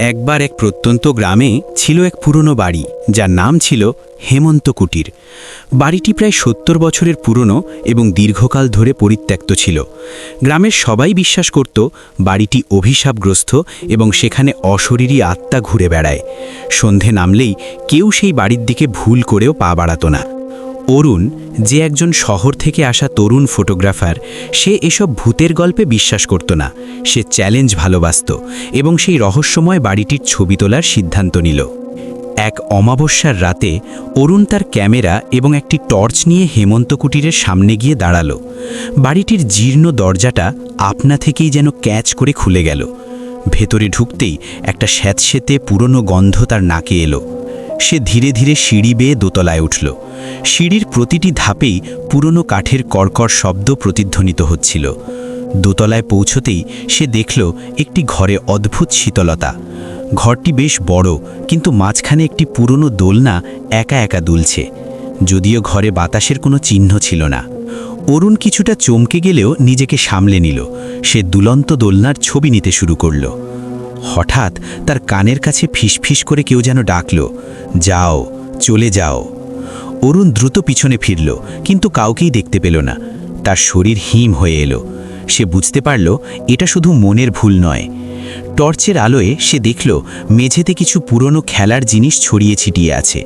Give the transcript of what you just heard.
একবার এক প্রত্যন্ত গ্রামে ছিল এক পুরনো বাড়ি, যার নাম ছিল হেমন্ত কুটির। বাড়িটি প্রায় ৭০ বছরের পুরনো এবং দীর্ঘকাল ধরে পরিত্যক্ত ছিল। গ্রামের সবাই বিশ্বাস করত বাড়িটি অভিশাপগ্রস্ত এবং সেখানে অশরীরী আত্মা ঘুরে বেড়ায়। সন্ধে নামলেই কেউ সেই বাড়ির দিকে ভুল করেও পা বাড়াত না। অরুণ, যে একজন শহর থেকে আসা তরুণ ফটোগ্রাফার, সে এসব ভূতের গল্পে বিশ্বাস করত না। সে চ্যালেঞ্জ ভালোবাসত এবং সেই রহস্যময় বাড়িটির ছবি তোলার সিদ্ধান্ত নিল। এক অমাবস্যার রাতে অরুণ তার ক্যামেরা এবং একটি টর্চ নিয়ে হেমন্ত কুটিরের সামনে গিয়ে দাঁড়ালো। বাড়িটির জীর্ণ দরজাটা আপনা থেকেই যেন ক্যাচ করে খুলে গেল। ভেতরে ঢুকতেই একটা স্যাঁতসেঁতে পুরনো গন্ধ তার নাকে এলো। সে ধীরে ধীরে সিঁড়ি বেয়ে দোতলায় উঠল। সিঁড়ির প্রতিটি ধাপেই পুরনো কাঠের কড়কড় শব্দ প্রতিধ্বনিত হচ্ছিল। দোতলায় পৌঁছতেই সে দেখল একটি ঘরে অদ্ভুত শীতলতা। ঘরটি বেশ বড়, কিন্তু মাঝখানে একটি পুরনো দোলনা একা একা দুলছে, যদিও ঘরে বাতাসের কোনো চিহ্ন ছিল না। অরুণ কিছুটা চমকে গেলেও নিজেকে সামলে নিল। সে দুলন্ত দোলনার ছবি নিতে শুরু করল। হঠাৎ তার কানের কাছে ফিসফিস করে কেউ যেন ডাকল, যাও, চলে যাও। অরুণ দ্রুত পিছনে ফিরল, কিন্তু কাউকেই দেখতে পেল না। তার শরীর হিম হয়ে এলো। সে বুঝতে পারল এটা শুধু মনের ভুল নয়। টর্চের আলোয় সে দেখল মেঝেতে কিছু পুরনো খেলার জিনিস ছড়িয়ে ছিটিয়ে আছে।